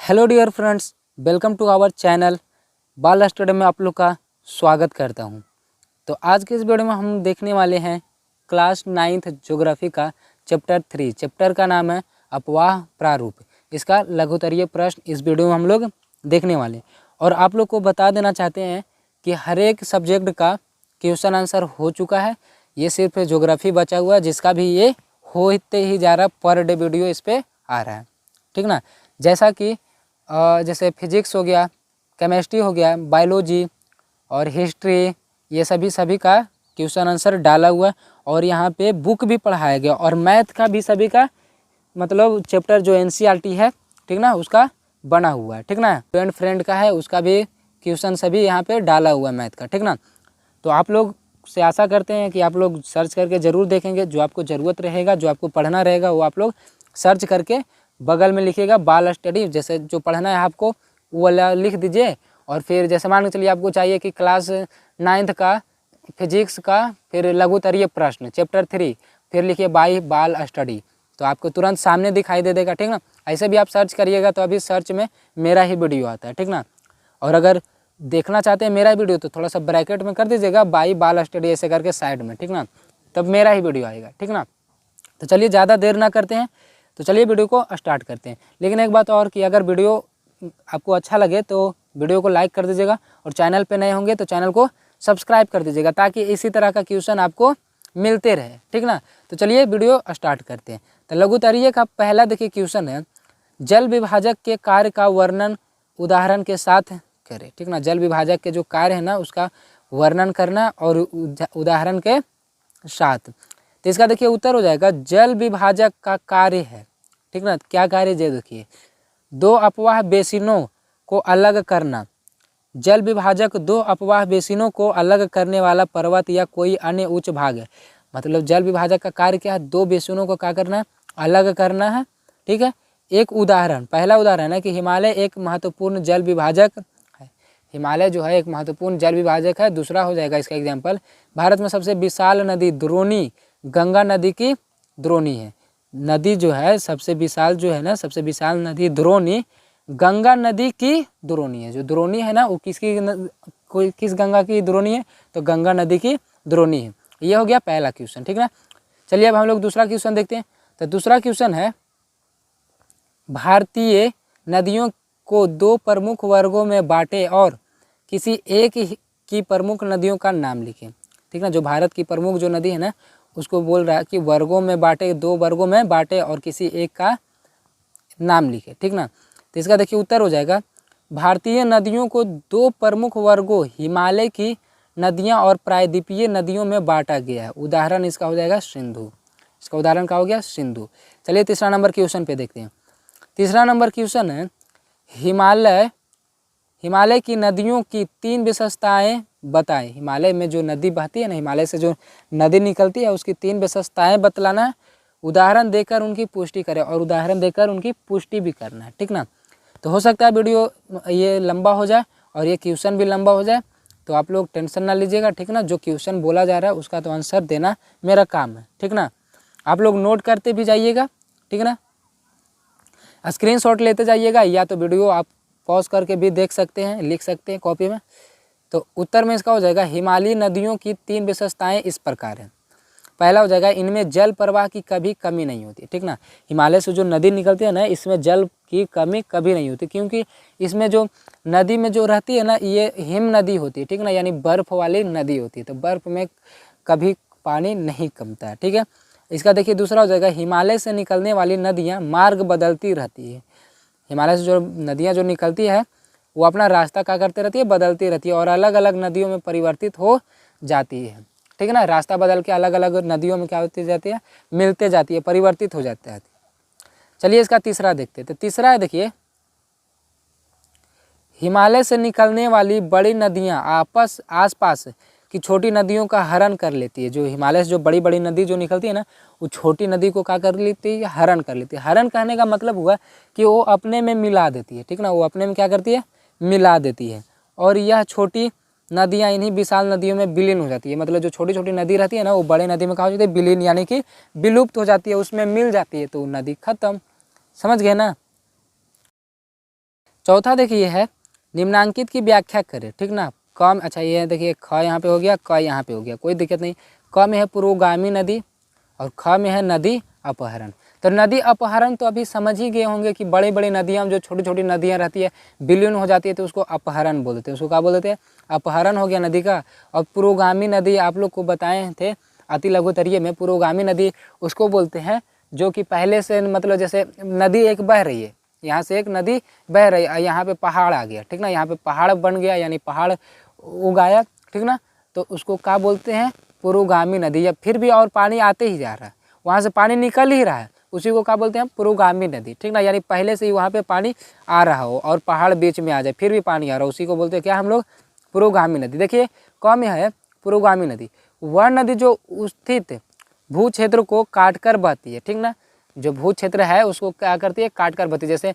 Hello dear friends, welcome to our channel Bal study में आप लोग का स्वागत करता हूं। तो आज के इस वीडियो में हम देखने वाले हैं क्लास 9th ज्योग्राफी का चैप्टर 3। चैप्टर का नाम है अपवाह प्रारूप। इसका लघुत्तरीय प्रश्न इस वीडियो में हम लोग देखने वाले हैं। और आप लोग को बता देना चाहते हैं कि हर एक सब्जेक्ट का क्वेश्चन आंसर हो चुका है। ये सिर्फ ज्योग्राफी बचा हुआ है, जिसका भी ये होते ही जा रहा, पर डे वीडियो इस पर आ रहा है। ठीक ना। जैसा कि जैसे फिजिक्स हो गया, केमिस्ट्री हो गया, बायोलॉजी और हिस्ट्री, ये सभी का क्वेश्चन आंसर डाला हुआ है। और यहाँ पे बुक भी पढ़ाया गया और मैथ का भी सभी का मतलब चैप्टर जो एनसीईआरटी है, ठीक ना, उसका बना हुआ है। ठीक ना। फ्रेंड का है, उसका भी क्वेश्चन सभी यहाँ पे डाला हुआ है मैथ का। ठीक ना। तो आप लोग से आशा करते हैं कि आप लोग सर्च करके ज़रूर देखेंगे। जो आपको ज़रूरत रहेगा, जो आपको पढ़ना रहेगा, वो आप लोग सर्च करके बगल में लिखिएगा बाल स्टडी। जैसे जो पढ़ना है आपको वो वाला लिख दीजिए। और फिर जैसे मान के चलिए आपको चाहिए कि क्लास 9th का फिजिक्स का फिर लघुत्तरीय प्रश्न चैप्टर 3, फिर लिखिए बाई बाल स्टडी, तो आपको तुरंत सामने दिखाई दे देगा। ठीक ना। ऐसे भी आप सर्च करिएगा तो अभी सर्च में मेरा ही वीडियो आता है। ठीक ना। और अगर देखना चाहते हैं मेरा वीडियो तो थोड़ा सा ब्रैकेट में कर दीजिएगा बाई बाल स्टडी ऐसे करके साइड में। ठीक ना। तब मेरा ही वीडियो आएगा। ठीक ना। तो चलिए ज़्यादा देर ना करते हैं, तो चलिए वीडियो को स्टार्ट करते हैं। लेकिन एक बात और कि अगर वीडियो आपको अच्छा लगे तो वीडियो को लाइक कर दीजिएगा, और चैनल पे नए होंगे तो चैनल को सब्सक्राइब कर दीजिएगा, ताकि इसी तरह का क्वेश्चन आपको मिलते रहे। ठीक ना। तो चलिए वीडियो स्टार्ट करते हैं। तो लघुत्तरीय का पहला देखिए क्वेश्चन है, जल विभाजक के कार्य का वर्णन उदाहरण के साथ करें। ठीक ना। जल विभाजक के जो कार्य है ना, उसका वर्णन करना और उदाहरण के साथ। तो इसका देखिए उत्तर हो जाएगा जल विभाजक का कार्य है। ठीक ना। क्या कार्य है देखिए, दो अपवाह बेसिनों को अलग करना। जल विभाजक दो अपवाह बेसिनों को अलग करने वाला पर्वत या कोई अन्य उच्च भाग है। मतलब जल विभाजक का कार्य क्या है, दो बेसिनों को क्या करना है, अलग करना है। ठीक है। एक उदाहरण, पहला उदाहरण है कि हिमालय एक महत्वपूर्ण जल विभाजक है। हिमालय जो है एक महत्वपूर्ण जल विभाजक है। दूसरा हो जाएगा इसका एग्जाम्पल, भारत में सबसे विशाल नदी द्रोणी गंगा नदी की द्रोणी है। नदी जो है सबसे विशाल जो है ना, सबसे विशाल नदी द्रोणी गंगा नदी की द्रोणी है। जो द्रोणी है ना वो किस गंगा की द्रोणी है, तो गंगा नदी की द्रोणी है। ये हो गया पहला क्वेश्चन। ठीक ना। चलिए अब हम लोग दूसरा क्वेश्चन देखते हैं। तो दूसरा क्वेश्चन है, भारतीय नदियों को दो प्रमुख वर्गों में बांटे और किसी एक की प्रमुख नदियों का नाम लिखें। ठीक ना। जो भारत की प्रमुख जो नदी है ना, उसको बोल रहा है कि वर्गों में बांटे, दो वर्गों में बांटे और किसी एक का नाम लिखे। ठीक ना। तो इसका देखिए उत्तर हो जाएगा, भारतीय नदियों को दो प्रमुख वर्गों हिमालय की नदियां और प्रायद्वीपीय नदियों में बांटा गया है। उदाहरण इसका हो जाएगा सिंधु। इसका उदाहरण क्या हो गया, सिंधु। चलिए तीसरा नंबर क्वेश्चन पे देखते हैं। तीसरा नंबर क्वेश्चन है, हिमालय की नदियों की तीन विशेषताएं बताएं। हिमालय में जो नदी बहती है ना, हिमालय से जो नदी निकलती है, उसकी तीन विशेषताएं बतलाना है। उदाहरण देकर उनकी पुष्टि करें, और उदाहरण देकर उनकी पुष्टि भी करना है। ठीक ना। तो हो सकता है वीडियो ये लंबा हो जाए और ये क्वेश्चन भी लंबा हो जाए, तो आप लोग टेंशन ना लीजिएगा। ठीक ना। जो क्वेश्चन बोला जा रहा है उसका तो आंसर देना मेरा काम है। ठीक ना। आप लोग नोट करते भी जाइएगा। ठीक ना। स्क्रीनशॉट लेते जाइएगा, या तो वीडियो आप पॉज करके भी देख सकते हैं, लिख सकते हैं कॉपी में। तो उत्तर में इसका हो जाएगा, हिमालयी नदियों की तीन विशेषताएं इस प्रकार हैं। पहला हो जाएगा, इनमें जल प्रवाह की कभी कमी नहीं होती। ठीक ना। हिमालय से जो नदी निकलती है ना, इसमें जल की कमी कभी नहीं होती, क्योंकि इसमें जो नदी में जो रहती है ना, ये हिम नदी होती है। ठीक ना। यानी बर्फ वाली नदी होती है, तो बर्फ में कभी पानी नहीं कमता है। ठीक है। इसका देखिए दूसरा हो जाएगा, हिमालय से निकलने वाली नदियाँ मार्ग बदलती रहती है। हिमालय से जो नदियाँ जो निकलती है वो अपना रास्ता क्या करती रहती है, बदलती रहती है, और अलग अलग नदियों में परिवर्तित हो जाती है। ठीक है ना। रास्ता बदल के अलग अलग नदियों में क्या होती जाती है, मिलते जाती है, परिवर्तित हो जाती है। चलिए इसका तीसरा देखते हैं। तो तीसरा है देखिए, हिमालय से निकलने वाली बड़ी नदियाँ आसपास की छोटी नदियों का हरण कर लेती है। जो हिमालय से जो बड़ी बड़ी नदी जो निकलती है ना, वो छोटी नदी को क्या कर लेती है, हरण कर लेती है। हरण कहने का मतलब हुआ कि वो अपने में मिला देती है। ठीक ना। वो अपने में क्या करती है, मिला देती है, और यह छोटी नदियाँ इन्हीं विशाल नदियों में विलीन हो जाती है। मतलब जो छोटी छोटी नदी रहती है ना, वो बड़े नदी में क्या हो जाती है, विलीन, यानी कि विलुप्त हो जाती है, उसमें मिल जाती है, तो नदी खत्म। समझ गए ना। चौथा देखिए है निम्नांकित की व्याख्या करें, ठीक ना। क में अच्छा ये देखिए ख यहाँ पे हो गया, क यहाँ पे हो गया, कोई दिक्कत नहीं। क में है पुरोगामी नदी और ख में है नदी अपहरण। तो नदी अपहरण तो अभी समझ ही गए होंगे कि बड़ी बड़ी नदियाँ जो छोटी छोटी नदियाँ रहती है विलीन हो जाती है तो उसको अपहरण बोलते हैं। उसको क्या बोलते हैं? अपहरण हो गया नदी का। और पुरोगामी नदी आप लोग को बताए थे अति लघुतरीय में, पुरोगामी नदी उसको बोलते हैं जो कि पहले से मतलब जैसे नदी एक बह रही है, यहाँ से एक नदी बह रही है, यहाँ पे पहाड़ आ गया, ठीक ना, यहाँ पे पहाड़ बन गया यानी पहाड़ उगाया, ठीक ना, तो उसको क्या बोलते हैं? पुरोगामी नदी। या फिर भी और पानी आते ही जा रहा है, वहाँ से पानी निकल ही रहा है, उसी को क्या बोलते हैं? पुरोगामी नदी, ठीक ना। यानी पहले से ही वहाँ पे पानी आ रहा हो और पहाड़ बीच में आ जाए फिर भी पानी आ रहा हो, उसी को बोलते हैं क्या हम लोग? पुरोगामी नदी। देखिए क में है पुरोगामी नदी, वह नदी जो स्थित भू क्षेत्र को काट कर बहती है, ठीक ना। जो भू क्षेत्र है उसको क्या करती है? काट कर बहती है। जैसे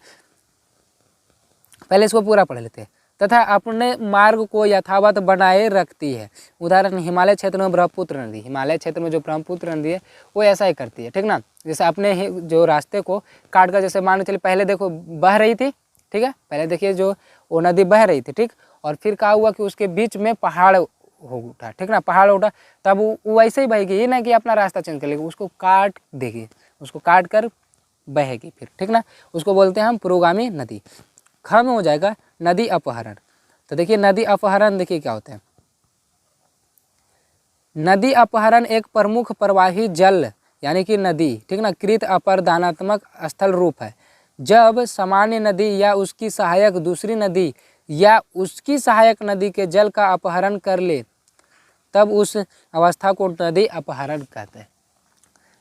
पहले इसको पूरा पढ़ लेते हैं। तथा अपने मार्ग को यथावत बनाए रखती है। उदाहरण हिमालय क्षेत्र में ब्रह्मपुत्र नदी, हिमालय क्षेत्र में जो ब्रह्मपुत्र नदी है वो ऐसा ही करती है, ठीक ना। जैसे अपने ही जो रास्ते को काट कर, जैसे मान के चलिए पहले देखो बह रही थी, ठीक है, पहले देखिए जो वो नदी बह रही थी, ठीक, और फिर क्या हुआ कि उसके बीच में पहाड़ हो उठा, ठीक ना, पहाड़ उठा, तब वो वैसे ही बहेगी, ये ना कि अपना रास्ता चेंज कर लेगी, उसको काट देगी, उसको काट कर बहेगी फिर, ठीक ना, उसको बोलते हैं हम पुरोगामी नदी। ख में हो जाएगा नदी अपहरण। तो देखिए नदी अपहरण देखिए क्या होता है। नदी अपहरण एक प्रमुख प्रवाही जल यानी कि नदी, ठीक ना, कृत अपरदानात्मक स्थल रूप है। जब सामान्य नदी या उसकी सहायक दूसरी नदी या उसकी सहायक नदी के जल का अपहरण कर ले तब उस अवस्था को नदी अपहरण कहते हैं।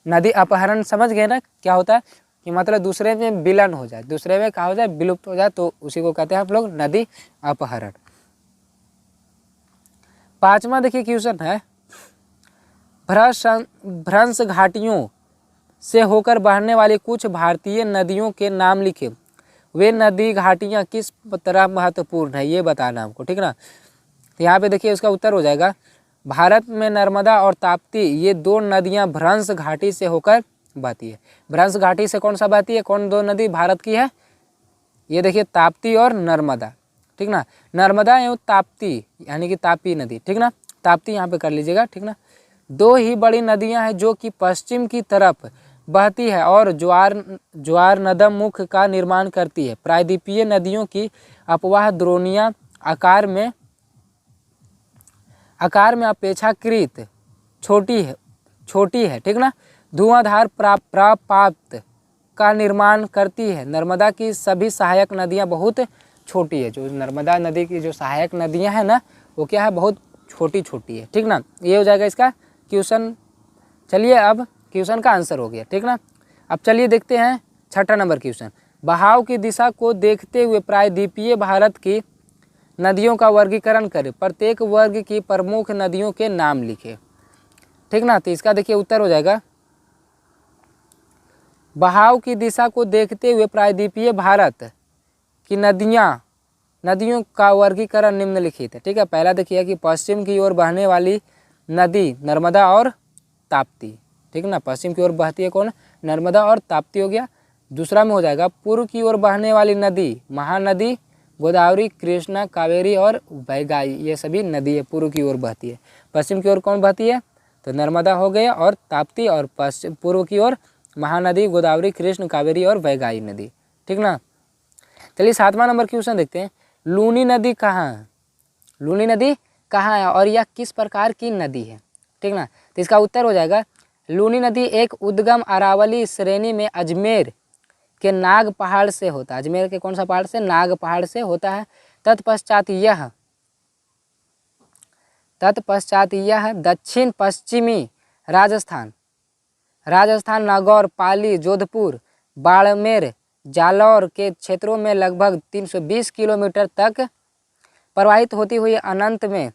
नदी अपहरण समझ गए ना क्या होता है? कि मतलब दूसरे में विलन हो जाए, दूसरे में क्या हो जाए? विलुप्त हो जाए, तो उसी को कहते हैं आप लोग नदी अपहरण। पांचवा देखिए क्वेश्चन है, भ्रंश घाटियों से होकर बहने वाली कुछ भारतीय नदियों के नाम लिखे। वे नदी घाटियाँ किस तरह महत्वपूर्ण है ये बताना हमको, ठीक ना। तो यहाँ पे देखिए उसका उत्तर हो जाएगा, भारत में नर्मदा और ताप्ती ये दो नदियाँ भ्रंश घाटी से होकर बहती है। भ्रंश घाटी से कौन सा बहती है? कौन दो नदी भारत की है? ये देखिए ताप्ती और नर्मदा, ठीक ना। नर्मदा एवं ताप्ती यानी कि तापी नदी, ठीक ना, ताप्ती यहाँ पे कर लीजिएगा, ठीक ना। दो ही बड़ी नदियाँ हैं जो कि पश्चिम की तरफ बहती है और ज्वार नदम मुख का निर्माण करती है। प्रायद्वीपीय नदियों की अपवाह द्रोणियाँ आकार में अपेक्षाकृत छोटी है, ठीक ना। धुआंधार प्रापात का निर्माण करती है। नर्मदा की सभी सहायक नदियाँ बहुत छोटी है। जो नर्मदा नदी की जो सहायक नदियाँ हैं ना वो क्या है? बहुत छोटी छोटी है, ठीक ना। ये हो जाएगा इसका क्वेश्चन। चलिए अब क्वेश्चन का आंसर हो गया, ठीक ना। अब चलिए देखते हैं छठा नंबर क्वेश्चन। बहाव की दिशा को देखते हुए प्रायद्वीपीय भारत की नदियों का वर्गीकरण करें। प्रत्येक वर्ग की प्रमुख नदियों के नाम लिखे, ठीक ना। तो इसका देखिए उत्तर हो जाएगा, बहाव की दिशा को देखते हुए प्रायद्वीपीय भारत की नदियों का वर्गीकरण निम्नलिखित है, ठीक है। पहला देखिए कि पश्चिम की ओर बहने वाली नदी नर्मदा और ताप्ती, ठीक ना, पश्चिम की ओर बहती है कौन? नर्मदा और ताप्ती हो गया। दूसरा में हो जाएगा पूर्व की ओर बहने वाली नदी महानदी, गोदावरी, कृष्णा, कावेरी और वैगाई, ये सभी नदी है पूर्व की ओर बहती है। पश्चिम की ओर कौन बहती है? तो नर्मदा हो गया और ताप्ती, और पश्चिम पूर्व की ओर महानदी, गोदावरी, कृष्ण, कावेरी और वैगाई नदी, ठीक ना। चलिए सातवां नंबर क्वेश्चन देखते हैं। लूनी नदी कहाँ है? लूनी नदी कहाँ है और यह किस प्रकार की नदी है, ठीक ना। तो इसका उत्तर हो जाएगा, लूनी नदी एक उद्गम अरावली श्रेणी में अजमेर के नाग पहाड़ से होता है। अजमेर के कौन सा पहाड़ से? नाग पहाड़ से होता है। तत्पश्चात यह दक्षिण पश्चिमी राजस्थान, नागौर, पाली, जोधपुर, बाड़मेर, जालौर के क्षेत्रों में लगभग 320 किलोमीटर तक प्रवाहित होती हुई अंत में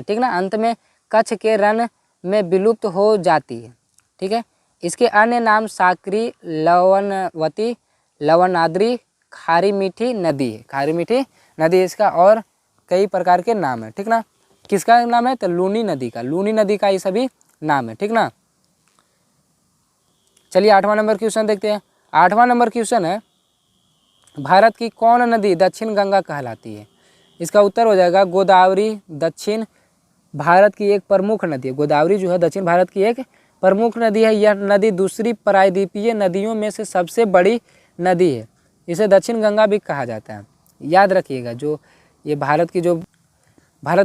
ठीक ना, अंत में कच्छ के रण में विलुप्त हो जाती है, ठीक है। इसके अन्य नाम साकरी, लवणवती, लवणाद्री, खारी मीठी नदी है। खारी मीठी नदी इसका, और कई प्रकार के नाम है, ठीक ना। किसका नाम है? तो लूनी नदी का, लूनी नदी का ये सभी नाम है, ठीक ना। चलिए आठवां नंबर क्वेश्चन देखते हैं। आठवां नंबर क्वेश्चन है, भारत की कौन नदी दक्षिण गंगा कहलाती है? इसका उत्तर हो जाएगा गोदावरी। दक्षिण भारत की एक प्रमुख नदी है। गोदावरी जो है दक्षिण भारत की एक प्रमुख नदी है। यह नदी दूसरी प्रायद्वीपीय नदियों में से सबसे बड़ी नदी है। इसे दक्षिण गंगा भी कहा जाता है। याद रखिएगा, जो ये भारत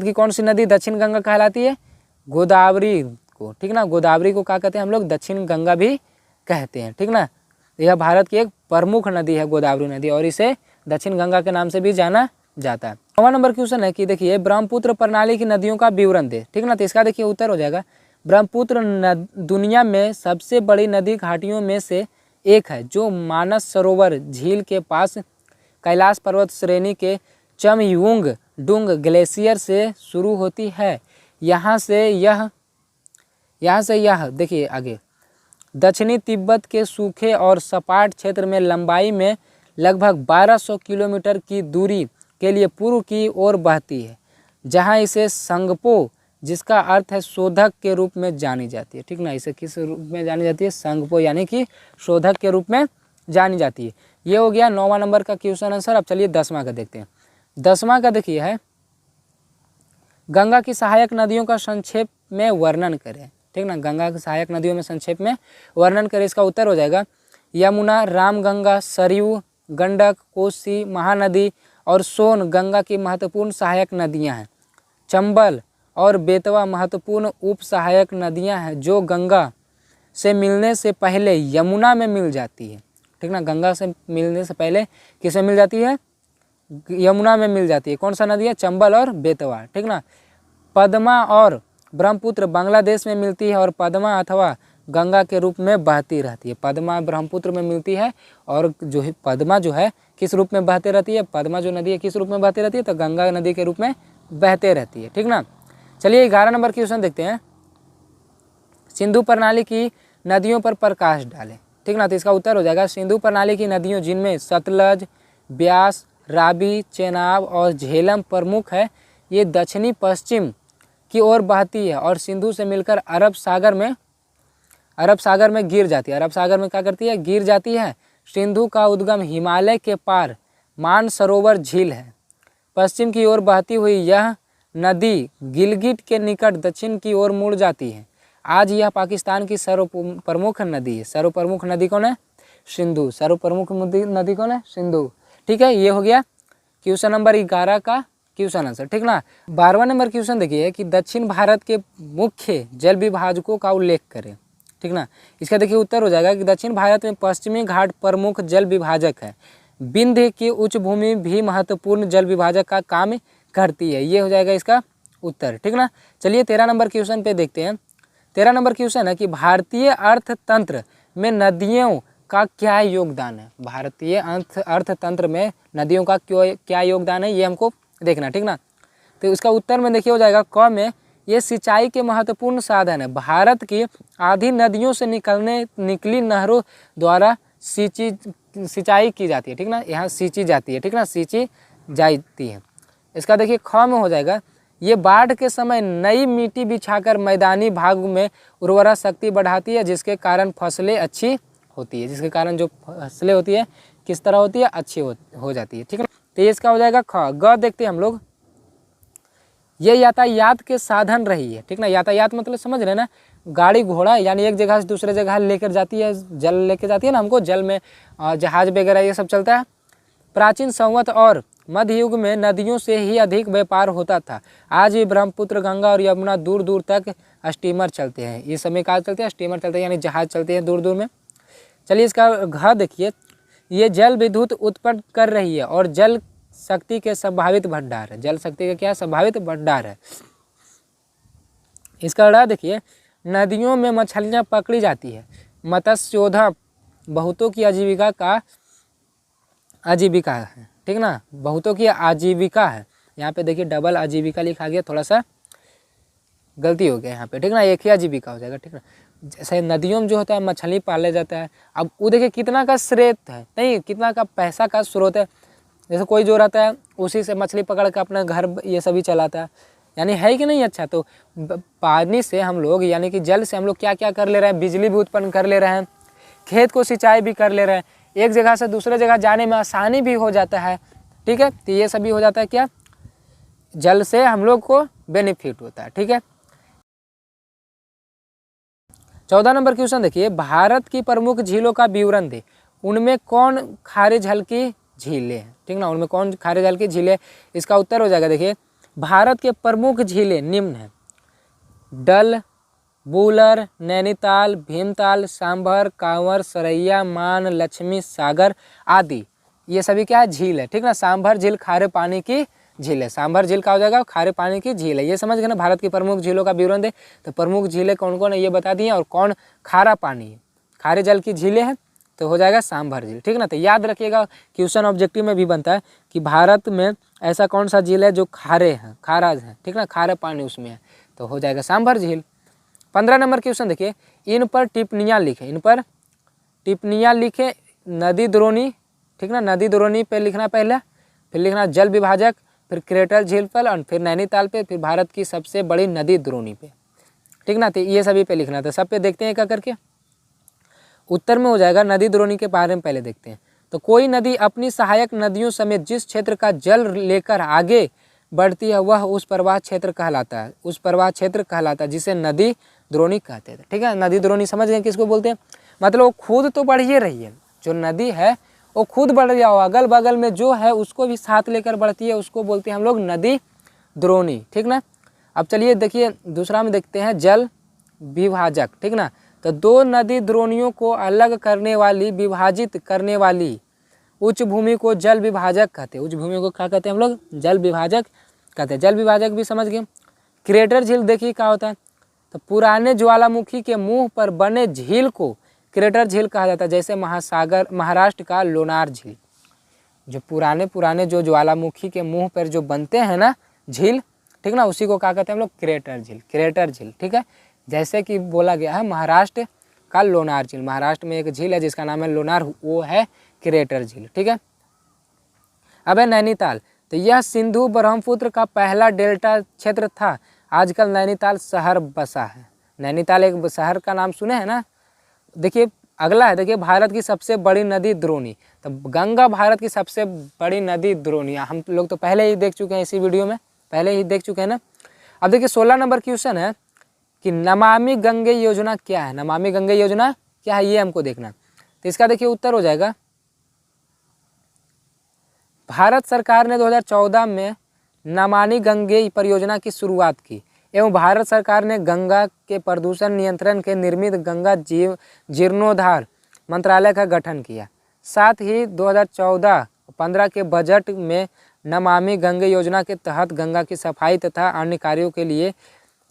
की कौन सी नदी दक्षिण गंगा कहलाती है? गोदावरी को, ठीक ना। गोदावरी को क्या कहते हैं हम लोग? दक्षिण गंगा भी कहते हैं, ठीक ना। यह भारत की एक प्रमुख नदी है गोदावरी नदी, और इसे दक्षिण गंगा के नाम से भी जाना जाता है। 9वां नंबर क्वेश्चन है कि देखिए ब्रह्मपुत्र प्रणाली की नदियों का विवरण दे, ठीक ना। तो इसका देखिए उत्तर हो जाएगा ब्रह्मपुत्र दुनिया में सबसे बड़ी नदी घाटियों में से एक है, जो मानस सरोवर झील के पास कैलाश पर्वत श्रेणी के चमयुंग डुंग ग्लेशियर से शुरू होती है। यहाँ से यह देखिए आगे दक्षिणी तिब्बत के सूखे और सपाट क्षेत्र में लंबाई में लगभग 1200 किलोमीटर की दूरी के लिए पूर्व की ओर बहती है, जहाँ इसे संगपो, जिसका अर्थ है शोधक के रूप में जानी जाती है, ठीक ना। इसे किस रूप में जानी जाती है? संगपो, यानी कि शोधक के रूप में जानी जाती है। ये हो गया 9वां नंबर का क्वेश्चन आंसर। अब चलिए 10वां का देखते हैं। 10वां का देखिए है गंगा की सहायक नदियों का संक्षेप में वर्णन करें, ठीक ना। गंगा की सहायक नदियों में संक्षेप में वर्णन करें। इसका उत्तर हो जाएगा यमुना, रामगंगा, सरयू, गंडक, कोसी, महानदी और सोन गंगा की महत्वपूर्ण सहायक नदियां हैं। चंबल और बेतवा महत्वपूर्ण उप सहायक नदियां हैं, जो गंगा से मिलने से पहले यमुना में मिल जाती है, ठीक ना। गंगा से मिलने से पहले किसमें मिल जाती है? यमुना में मिल जाती है। कौन सा नदी है? चंबल और बेतवा, ठीक ना। पद्मा और ब्रह्मपुत्र बांग्लादेश में मिलती है और पद्मा अथवा गंगा के रूप में बहती रहती है। पद्मा ब्रह्मपुत्र में मिलती है, और जो है पद्मा जो है किस रूप में बहती रहती है? पद्मा जो नदी है किस रूप में बहती रहती है? तो गंगा नदी के रूप में बहते रहती है, ठीक ना। चलिए 11 नंबर क्वेश्चन देखते हैं। सिंधु प्रणाली की नदियों पर प्रकाश डालें, ठीक ना। तो इसका उत्तर हो जाएगा सिंधु प्रणाली की नदियों, जिनमें सतलज, ब्यास, रावी, चेनाब और झेलम प्रमुख है। ये दक्षिणी पश्चिम की ओर बहती है और सिंधु से मिलकर अरब सागर में गिर जाती है। अरब सागर में क्या करती है? गिर जाती है। सिंधु का उद्गम हिमालय के पार मानसरोवर झील है। पश्चिम की ओर बहती हुई यह नदी गिलगिट के निकट दक्षिण की ओर मुड़ जाती है। आज यह पाकिस्तान की सर्वप्रमुख नदी है। सर्वप्रमुख नदी कौन है? सिंधु। सर्वप्रमुख नदी कौन है? सिंधु, ठीक है। ये हो गया क्वेश्चन नंबर 11 का क्वेश्चन आंसर, ठीक ना। 12वां नंबर क्वेश्चन देखिए कि दक्षिण भारत के मुख्य जल विभाजकों का उल्लेख करें, ठीक ना। इसका देखिए उत्तर हो जाएगा कि दक्षिण भारत में पश्चिमी घाट प्रमुख जल विभाजक है। विंध्य की उच्च भूमि भी महत्वपूर्ण जल विभाजक का काम करती है। ये हो जाएगा इसका उत्तर, ठीक ना। चलिए 13 नंबर क्वेश्चन पे देखते हैं। 13 नंबर क्वेश्चन है कि भारतीय अर्थतंत्र में नदियों का क्या योगदान है? भारतीय अर्थतंत्र में नदियों का क्या योगदान है, ये हमको देखना, ठीक ना। तो इसका उत्तर में देखिए हो जाएगा क में, ये सिंचाई के महत्वपूर्ण साधन है। भारत की आधी नदियों से निकली नहरों द्वारा सिंचाई की जाती है, ठीक ना। यहाँ सींची जाती है, ठीक ना, सींची जाती है। इसका देखिए ख में हो जाएगा ये बाढ़ के समय नई मिट्टी बिछाकर मैदानी भाग में उर्वरा शक्ति बढ़ाती है, जिसके कारण फसलें अच्छी होती है। जिसके कारण जो फसलें होती है किस तरह होती है? अच्छी हो जाती है, ठीक है। तो ये इसका हो जाएगा ख। ग देखते हैं हम लोग। ये यातायात के साधन रही है, ठीक ना। यातायात मतलब समझ रहे हैं ना, गाड़ी घोड़ा, यानी एक जगह से दूसरे जगह लेकर जाती है, जल लेकर जाती है ना हमको, जल में जहाज वगैरह ये सब चलता है। प्राचीन संवत और मध्य युग में नदियों से ही अधिक व्यापार होता था। आज भी ब्रह्मपुत्र, गंगा और यमुना दूर दूर तक स्टीमर चलते हैं। इस समय कहाँ चलते हैं? स्टीमर चलते हैं, यानी जहाज चलते हैं दूर दूर में। चलिए इसका घ देखिए, ये जल विद्युत उत्पन्न कर रही है और जल शक्ति के संभावित भंडार है। जल शक्ति का क्या? संभावित भंडार है। इसका ड़ देखिए, नदियों में मछलियाँ पकड़ी जाती है। मत्स्योद्यम बहुतों की आजीविका है, ठीक ना। बहुतों की आजीविका है। यहाँ पे देखिए डबल आजीविका लिखा गया, थोड़ा सा गलती हो गया यहाँ पे, ठीक ना। एक ही आजीविका हो जाएगा, ठीक ना। जैसे नदियों में जो होता है मछली पाले जाता है। अब वो देखिए कितना का स्रोत है, नहीं कितना का पैसा का स्रोत है। जैसे कोई जो रहता है उसी से मछली पकड़ के अपना घर ये सभी चलाता है, यानी है कि नहीं। अच्छा, तो पानी से हम लोग, यानी कि जल से हम लोग क्या क्या कर ले रहे हैं? बिजली भी उत्पन्न कर ले रहे हैं, खेत को सिंचाई भी कर ले रहे हैं। एक जगह से दूसरे जगह जाने में आसानी भी हो जाता है। ठीक है, तो ये सभी हो जाता है क्या, जल से हम लोग को बेनिफिट होता है। ठीक है, 14 नंबर क्वेश्चन देखिए, भारत की प्रमुख झीलों का विवरण दे, उनमें कौन खारे जल की झीलें हैं। ठीक ना, उनमें कौन खारे जल की झीलें, इसका उत्तर हो जाएगा देखिए, भारत के प्रमुख झीलें निम्न हैं, डल, बूलर, नैनीताल, भीमताल, सांभर, कांवर, सरैया, मान, लक्ष्मी सागर आदि, ये सभी क्या है, झील है। ठीक ना, सांभर झील खारे पानी की झील है, सांभर झील का हो जाएगा खारे पानी की झील है। ये समझ गए ना, भारत की प्रमुख झीलों का विवरण दे, तो प्रमुख झीलें कौन कौन है ये बता दिए, और कौन खारा पानी है, खारे जल की झीलें हैं, तो हो जाएगा सांभर झील। ठीक ना, तो याद रखिएगा, क्वेश्चन ऑब्जेक्टिव में भी बनता है कि भारत में ऐसा कौन सा झील है जो खारे हैं, खारा है। ठीक ना, खारे पानी उसमें है, तो हो जाएगा सांभर झील। 15 नंबर क्वेश्चन देखिए, इन पर टिप्पणियाँ लिखें, इन पर टिप्पणियाँ लिखें, नदी द्रोणी। ठीक ना, नदी द्रोणी पे लिखना पहले, फिर लिखना जल विभाजक, फिर क्रेटर झील पर, और फिर नैनीताल पे, फिर भारत की सबसे बड़ी नदी द्रोणी पे। ठीक ना, तो ये सभी पे लिखना था, सब पे देखते हैं क्या करके। उत्तर में हो जाएगा नदी द्रोणी के बारे में पहले देखते हैं। तो कोई नदी अपनी सहायक नदियों समेत जिस क्षेत्र का जल लेकर आगे बढ़ती है वह उस प्रवाह क्षेत्र कहलाता है, उस प्रवाह क्षेत्र कहलाता है जिसे नदी द्रोणी कहते हैं। ठीक है, नदी द्रोणी समझ गए किसको बोलते हैं, मतलब वो खुद तो बढ़ ही रही है, जो नदी है वो खुद बढ़ रही है, अगल बगल में जो है उसको भी साथ लेकर बढ़ती है, उसको बोलते हैं हम लोग नदी द्रोणी। ठीक ना, अब चलिए देखिए दूसरा में देखते हैं जल विभाजक। ठीक ना, तो दो नदी द्रोणियों को अलग करने वाली, विभाजित करने वाली उच्च भूमि को जल विभाजक कहते हैं। उच्च भूमि को क्या कहते हैं हम लोग, जल विभाजक कहते हैं। जल विभाजक भी समझ गए। क्रेटर झील देखिए क्या होता है, तो पुराने ज्वालामुखी के मुंह पर बने झील को क्रेटर झील कहा जाता है, जैसे महाराष्ट्र का लोनार झील, जो पुराने जो ज्वालामुखी के मुंह पर जो बनते हैं ना झील, ठीक ना, उसी को क्या कहते हैं हम लोग, क्रेटर झील, क्रेटर झील। ठीक है, जैसे कि बोला गया है महाराष्ट्र का लोनार झील, महाराष्ट्र में एक झील है जिसका नाम है लोनार, वो है क्रेटर झील। ठीक है, अब है नैनीताल, तो यह सिंधु ब्रह्मपुत्र का पहला डेल्टा क्षेत्र था, आजकल नैनीताल शहर बसा है। नैनीताल एक शहर का नाम सुने हैं ना। देखिए अगला है, देखिए भारत की सबसे बड़ी नदी द्रोणी, तो गंगा भारत की सबसे बड़ी नदी द्रोणी, हम लोग तो पहले ही देख चुके हैं, इसी वीडियो में पहले ही देख चुके हैं ना। अब देखिए 16 नंबर क्वेश्चन है कि नमामि गंगे योजना क्या है, नमामि गंगे योजना क्या है ये हमको देखना। तो इसका देखिए उत्तर हो जाएगा, भारत सरकार ने 2014 में नमामि गंगे परियोजना की शुरुआत की एवं भारत सरकार ने गंगा के प्रदूषण नियंत्रण के निर्मित गंगा जीर्णोद्धार मंत्रालय का गठन किया। साथ ही 2014-15 के बजट में नमामि गंगे योजना के तहत गंगा की सफाई तथा अन्य कार्यों के लिए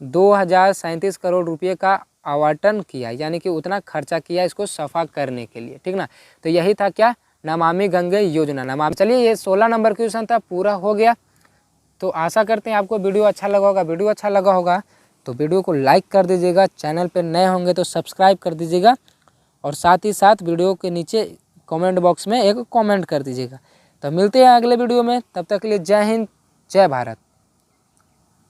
2037 करोड़ रुपये का आवंटन किया, यानी कि उतना खर्चा किया इसको सफा करने के लिए। ठीक ना, तो यही था क्या, नमामि गंगे योजना। नमामि, चलिए ये 16 नंबर क्वेश्चन था, पूरा हो गया। तो आशा करते हैं आपको वीडियो अच्छा लगा होगा। वीडियो अच्छा लगा होगा तो वीडियो को लाइक कर दीजिएगा, चैनल पर नए होंगे तो सब्सक्राइब कर दीजिएगा, और साथ ही साथ वीडियो के नीचे कमेंट बॉक्स में एक कमेंट कर दीजिएगा। तो मिलते हैं अगले वीडियो में, तब तक के लिए जय हिंद, जय भारत।